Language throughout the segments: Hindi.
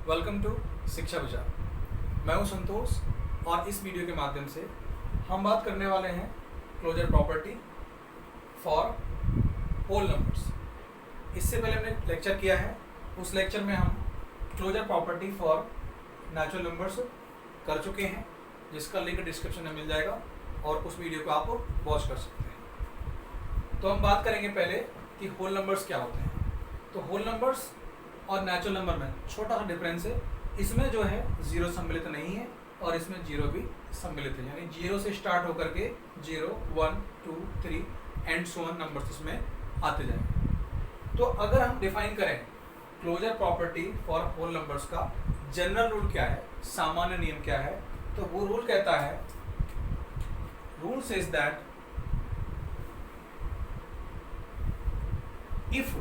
वेलकम टू शिक्षा विचार। मैं हूं संतोष और इस वीडियो के माध्यम से हम बात करने वाले हैं closure property for whole numbers. इससे पहले हमने लेक्चर किया है, उस लेक्चर में हम closure property for natural numbers कर चुके हैं, जिसका लिंक डिस्क्रिप्शन में मिल जाएगा और उस वीडियो को आप वॉच कर सकते हैं। तो हम बात करेंगे पहले कि होल नंबर्स क्या होते हैं। तो होल नंबर्स और नेचुरल नंबर में छोटा सा डिफरेंस है, इसमें जो है जीरो सम्मिलित नहीं है और इसमें जीरो भी सम्मिलित है, यानी जीरो से स्टार्ट होकर के 0, 1, 2, 3 एंड सो ऑन नंबर्स इसमें आते जाएंगे। तो अगर हम डिफाइन करें closure property for whole numbers का जनरल रूल क्या है, सामान्य नियम क्या है, तो वो रूल कहता है, rule says that if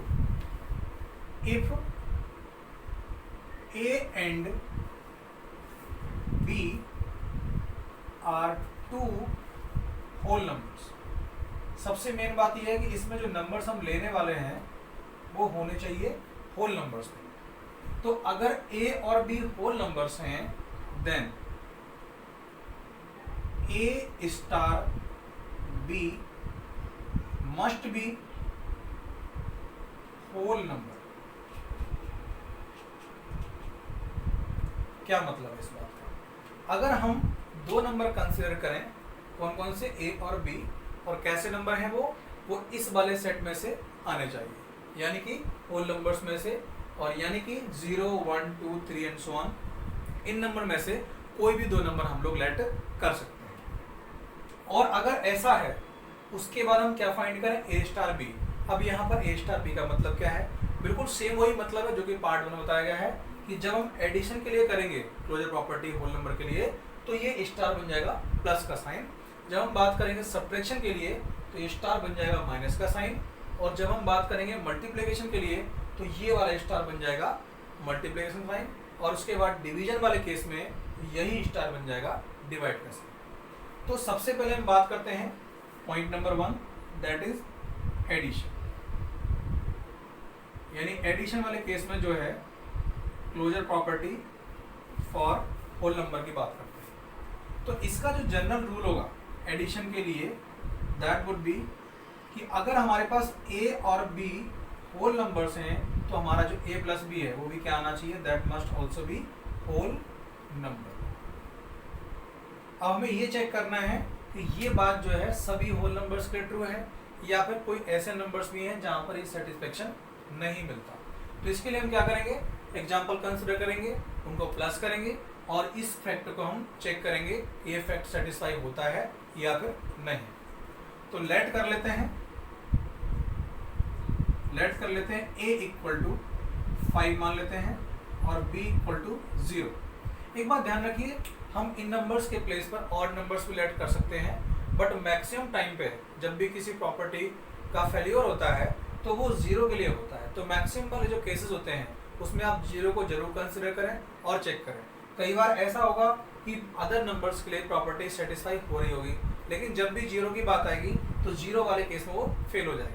A and B are two whole numbers। सबसे मेन बात यह है कि इसमें जो नंबर्स हम लेने वाले हैं वो होने चाहिए होल नंबर्स में। तो अगर A और B होल नंबर्स हैं then A star B must be whole number. क्या मतलब है इस बात का? अगर हम दो नंबर कंसीडर करें, कौन कौन से A और B, और कैसे नंबर हैं वो इस वाले सेट में से आने चाहिए, यानी कि होल नंबर्स में से, और यानी कि 0, 1, 2, 3 and so on, in number में से कोई भी दो नंबर हम लोग लेट कर सकते हैं। और अगर ऐसा है उसके बाद हम क्या फाइंड करें, A स्टार B। अब यहाँ पर A स्टार B का मतलब क्या है, बिल्कुल सेम वही मतलब है जो कि पार्ट 1 में बताया गया है कि जब हम एडिशन के लिए करेंगे क्लोजर प्रॉपर्टी होल नंबर के लिए तो ये स्टार बन जाएगा प्लस का साइन। जब हम बात करेंगे सब्ट्रैक्शन के लिए तो ये स्टार बन जाएगा माइनस का साइन। और जब हम बात करेंगे मल्टीप्लिकेशन के लिए तो ये वाला स्टार बन जाएगा मल्टीप्लिकेशन साइन। और उसके बाद डिवीजन वाले केस में यही स्टार बन जाएगा डिवाइड का साइन। तो सबसे पहले हम बात करते हैं point number 1, that is addition. यानी एडिशन वाले केस में जो है closure property for whole number की बात करते हैं। तो इसका जो जनरल रूल होगा एडिशन के लिए दैट वुड बी कि अगर हमारे पास A और B होल नंबर्स हैं तो हमारा जो A प्लस B है वो भी क्या आना चाहिए, that must also be whole number. अब हमें ये चेक करना है कि ये बात जो है सभी होल नंबर्स के ट्रू है या फिर कोई ऐसे नंबर्स भी हैं जहां पर ये सेटिस्फेक्शन नहीं मिलता। तो इसके लिए हम क्या करेंगे, एग्जाम्पल कंसिडर करेंगे, उनको प्लस करेंगे और इस फैक्ट को हम चेक करेंगे कि ये फैक्ट सेटिस्फाई होता है या फिर नहीं। तो लेट कर लेते हैं A इक्वल टू 5 मान लेते हैं और B इक्वल टू 0। एक बात ध्यान रखिए, हम इन नंबर्स के प्लेस पर ऑड नंबर्स भी लेट कर सकते हैं, बट मैक्सिमम टाइम पे जब भी किसी प्रॉपर्टी का फेल्योर होता है तो वो 0 के लिए होता है। तो मैक्सिमम वाले जो केसेस होते हैं उसमें आप 0 को जरूर कंसिडर करें और चेक करें। कई बार ऐसा होगा कि अदर नंबर्स के लिए प्रॉपर्टी सेटिस्फाई हो रही होगी, लेकिन जब भी 0 की बात आएगी तो 0 वाले केस में वो फेल हो जाएगी।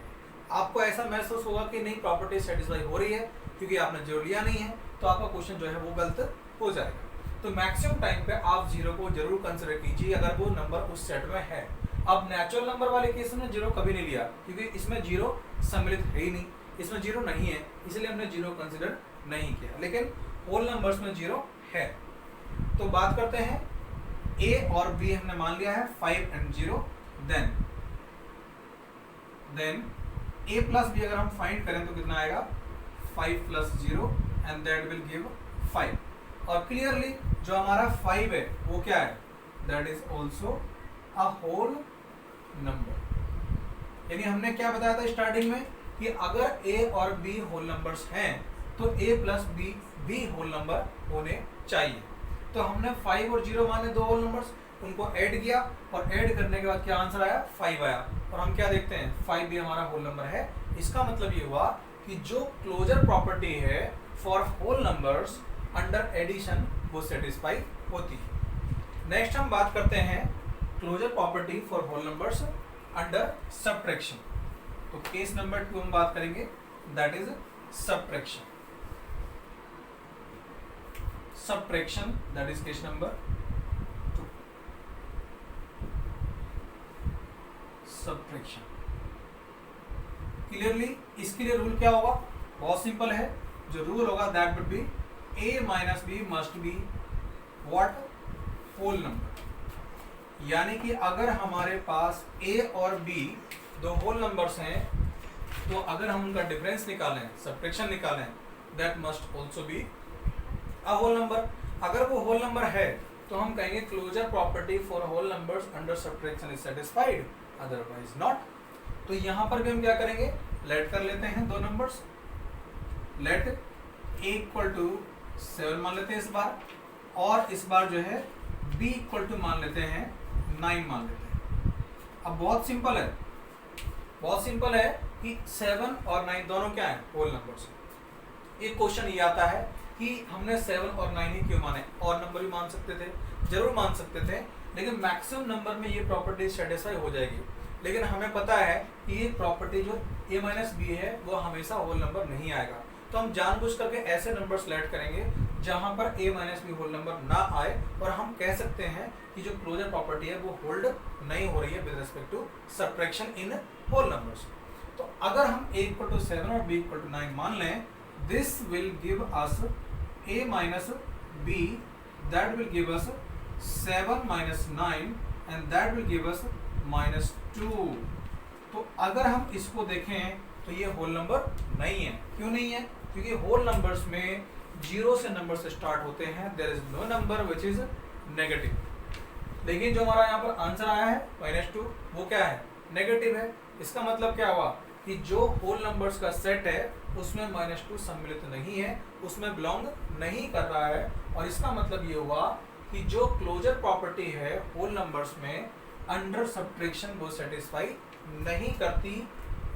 आपको ऐसा महसूस होगा कि नहीं प्रॉपर्टी सेटिस्फाई हो रही है क्योंकि आपने 0 लिया नहीं है, तो आपका क्वेश्चन जो है वो गलत हो जाएगा। तो मैक्सिमम टाइम पे आप 0 को जरूर कंसिडर कीजिए अगर वो नंबर उस सेट में है। अब नेचुरल नंबर वाले केस में 0 कभी नहीं लिया क्योंकि इसमें 0 सम्मिलित है ही नहीं, इसमें 0 नहीं है, इसलिए हमने 0 कंसिडर नहीं किया। लेकिन होल नंबर्स में 0 है। तो बात करते हैं A और B हमने मान लिया है 5 and 0। Then A plus B अगर हम फाइंड करें तो कितना आएगा, 5 plus 0 and that will give 5। और क्लियरली जो हमारा 5 है वो क्या है, that is also a whole number. यानी हमने क्या बताया था स्टार्टिंग में कि अगर A और B होल नंबर्स हैं तो A प्लस B भी होल नंबर होने चाहिए। तो हमने 5 और 0 माने दो होल नंबर्स, उनको ऐड किया और ऐड करने के बाद क्या आंसर आया, 5 आया। और हम क्या देखते हैं, 5 भी हमारा होल नंबर है। इसका मतलब ये हुआ कि जो क्लोजर प्रॉपर्टी है for whole numbers under addition वो सेटिस्फाई होती है। नेक्स्ट हम बात करते हैं closure property for whole numbers under subtraction. तो केस नंबर 2 हम बात करेंगे, that is subtraction. subtraction, that is case number 2, subtraction। Clearly इसके लिए रूल क्या होगा, बहुत सिंपल है, जो रूल होगा that would be a minus B must be what, whole number. यानी कि अगर हमारे पास a और b दो होल नंबर्स हैं, तो अगर हम उनका डिफरेंस निकालें, सब्ट्रैक्शन निकालें, that must also be a whole number. अगर वो होल नंबर है तो हम कहेंगे closure property for whole numbers under subtraction is satisfied, otherwise not. तो यहां पर भी हम क्या करेंगे, लेट कर लेते हैं दो numbers, let a equal to 7 मान लेते हैं इस बार, और इस बार जो है b इक्वल टू मान लेते हैं 9 मान लेते हैं। अब बहुत सिंपल है, बहुत सिंपल है कि 7 और 9 दोनों क्या है, होल नंबर्स। एक क्वेश्चन ये आता है कि हमने 7 और 9 ही क्यों माने, और नंबर भी मान सकते थे, जरूर मान सकते थे, लेकिन मैक्सिमम नंबर में ये प्रॉपर्टी सेटिस्फाई हो जाएगी। लेकिन हमें पता है कि ये प्रॉपर्टी जो a माइनस बी है वो हमेशा होल नंबर नहीं आएगा, तो हम जानबूझ करके ऐसे नंबर सेलेक्ट करेंगे जहां पर a minus b whole number ना आए, और हम कह सकते हैं कि जो क्लोजर प्रॉपर्टी है वो होल्ड नहीं हो रही है with respect to subtraction in whole numbers. तो अगर हम a इक्वल टू 7 और b इक्वल टू 9 मान लें, this will give us a minus b, that will give us 7 minus 9 and that will give us -2। तो अगर हम इसको देखें तो ये होल नंबर नहीं है। क्यों नहीं है, क्योंकि होल नंबर्स में 0 से नंबर से स्टार्ट होते हैं, there is no number which is negative. लेकिन जो हमारा यहाँ पर आंसर आया है -2, वो क्या है, नेगेटिव है। इसका मतलब क्या हुआ कि जो होल नंबर्स का सेट है उसमें -2 सम्मिलित नहीं है, उसमें बिलोंग नहीं कर रहा है, और इसका मतलब ये हुआ कि जो क्लोजर प्रॉपर्टी है होल नंबर्स में अंडर सब्ट्रैक्शन वो सेटिस्फाई नहीं करती।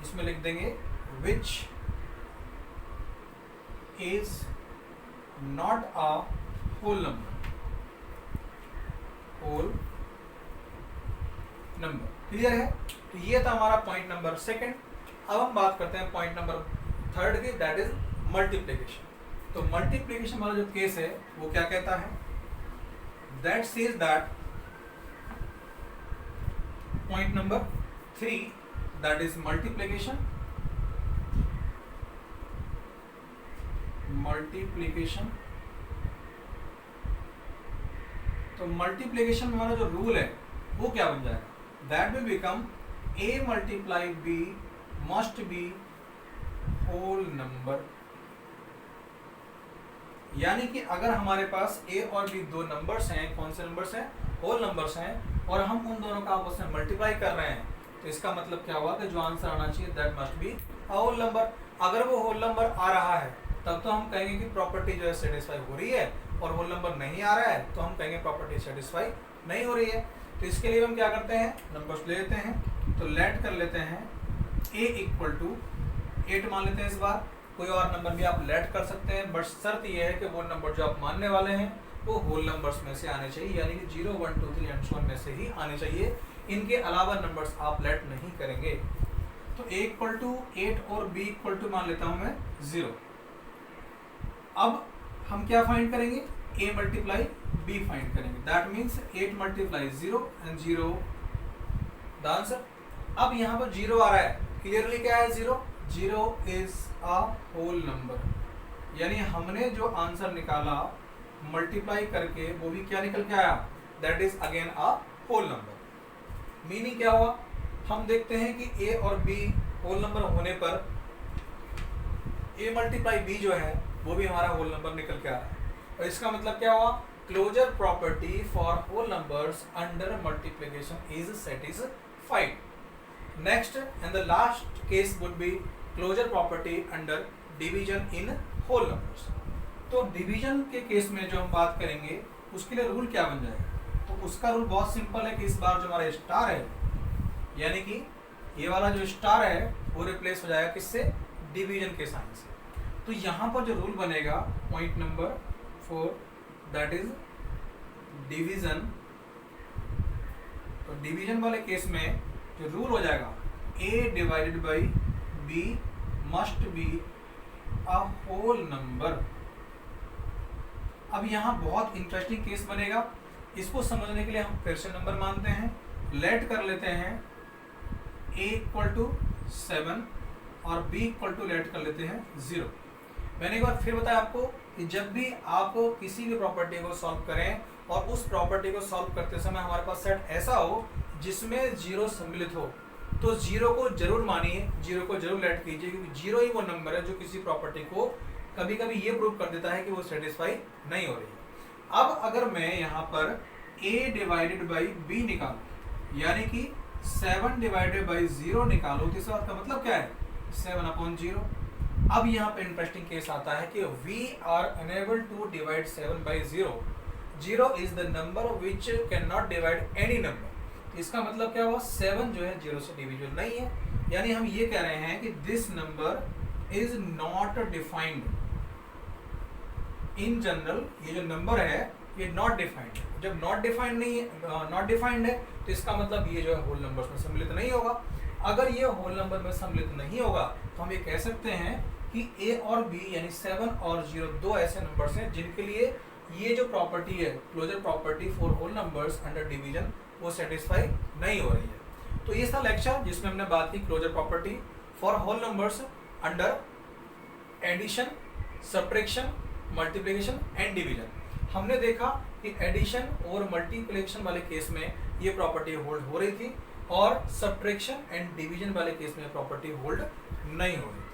इसमें लिख देंगे which is not a whole number, whole number. Clear है, तो ये था हमारा पॉइंट नंबर 2। अब हम बात करते हैं पॉइंट नंबर 3 की, दैट इज मल्टीप्लिकेशन। तो मल्टीप्लिकेशन वाला जो केस है वो क्या कहता है, that says that point number 3, that is multiplication तो मल्टीप्लिकेशन में हमारा जो रूल है वो क्या बन जाएगा, that will become a multiply b must be whole number. यानी कि अगर हमारे पास a और b दो नंबर्स हैं, कौन से नंबर्स हैं, होल नंबर्स हैं, और हम उन दोनों का आपस में मल्टीप्लाई कर रहे हैं, तो इसका मतलब क्या हुआ कि जो आंसर आना चाहिए that must be a whole number. अगर वो होल नंबर आ रहा है तब तो हम कहेंगे कि प्रॉपर्टी जो है सेटिस्फाई हो रही है, और होल नंबर नहीं आ रहा है तो हम कहेंगे प्रॉपर्टी सेटिस्फाई नहीं हो रही है। तो इसके लिए हम क्या करते हैं, नंबर्स ले लेते हैं, तो लेट कर लेते हैं a इक्वल टू 8 मान लेते हैं इस बार। कोई और नंबर भी आप लेट कर सकते हैं, बट शर्त यह है कि वो नंबर जो आप मानने वाले हैं वो होल नंबर्स में से आने चाहिए, यानी कि 0 1 2 3 एंड सो ऑन में से ही आने चाहिए, इनके अलावा नंबर्स आप लेट नहीं करेंगे। तो a इक्वल टू 8 और b इक्वल टू मान लेता हूं मैं 0। अब हम क्या फाइंड करेंगे, a मल्टीप्लाई b फाइंड करेंगे, that means 8 multiply 0 and 0 the answer. अब यहाँ पर 0 आ रहा है, क्लियरली क्या है 0, 0 इज अ होल नंबर, यानी हमने जो आंसर निकाला मल्टीप्लाई करके वो भी क्या निकल के आया, that is again a whole number. Meaning क्या हुआ, हम देखते हैं कि a और b होल नंबर होने पर a मल्टीप्लाई b जो है वो भी हमारा होल नंबर निकल के आ रहा है, और इसका मतलब क्या हुआ, closure property for whole numbers under multiplication is satisfied. Next and the last case would be closure property under division in whole numbers. तो डिवीजन के केस में जो हम बात करेंगे उसके लिए रूल क्या बन जाएगा, तो उसका रूल बहुत सिंपल है कि इस बार जो हमारा स्टार है, यानी कि ये वाला जो स्टार है वो रिप्लेस हो जाएगा किससे, डिवीजन के साइन से। तो यहाँ पर जो रूल बनेगा point number 4, that is division. तो डिवीजन वाले केस में जो रूल हो जाएगा a divided by b must be a whole number. अब यहाँ बहुत इंटरेस्टिंग केस बनेगा, इसको समझने के लिए हम फिर से नंबर मानते हैं, लेट कर लेते हैं a इक्वल टू 7 और b इक्वल टू लेट कर लेते हैं 0। मैंने एक बार फिर बताया आपको कि जब भी आप किसी भी प्रॉपर्टी को सॉल्व करें और उस प्रॉपर्टी को सॉल्व करते समय हमारे पास सेट ऐसा हो जिसमें जीरो सम्मिलित हो, तो जीरो को जरूर मानिए, जीरो को जरूर लेट कीजिए, क्योंकि जीरो ही वो नंबर है जो किसी प्रॉपर्टी को कभी कभी ये प्रूव कर देता है कि वो सेटिस्फाई नहीं हो रही है। अब अगर मैं यहाँ पर a डिवाइडेड बाई b निकालूं, यानी कि 7 डिवाइडेड बाई 0 निकालूं, तो इस बात का मतलब क्या है 7/0। अब यहाँ पे इंटरेस्टिंग केस आता है कि we are unable to divide 7 by 0. 0 is the number which cannot divide any number. इसका मतलब क्या हुआ, 7 जो है 0 से डिविजिबल नहीं है, यानी हम ये कह रहे हैं कि this number is not defined in general. ये जो नंबर है ये नॉट डिफाइंड है। जब नॉट डिफाइंड नहीं है, नॉट डिफाइंड है, तो इसका मतलब ये जो है होल नंबर्स में सम्मिलित नहीं होगा। अगर ये होल नंबर में सम्मिलित नहीं होगा तो हम ये कह सकते हैं कि a और b यानी 7 और 0 दो ऐसे नंबर्स हैं जिनके लिए ये जो प्रॉपर्टी है, closure property for whole numbers under division, वो सेटिस्फाई नहीं हो रही है। तो ये था लेक्चर जिसमें हमने बात की closure property for whole numbers under addition, subtraction, multiplication and division. हमने देखा कि एडिशन और मल्टीप्लिकेशन वाले केस में ये प्रॉपर्टी होल्ड हो रही थी और सब्ट्रैक्शन एंड डिवीजन वाले केस में प्रॉपर्टी होल्ड नहीं हो रही।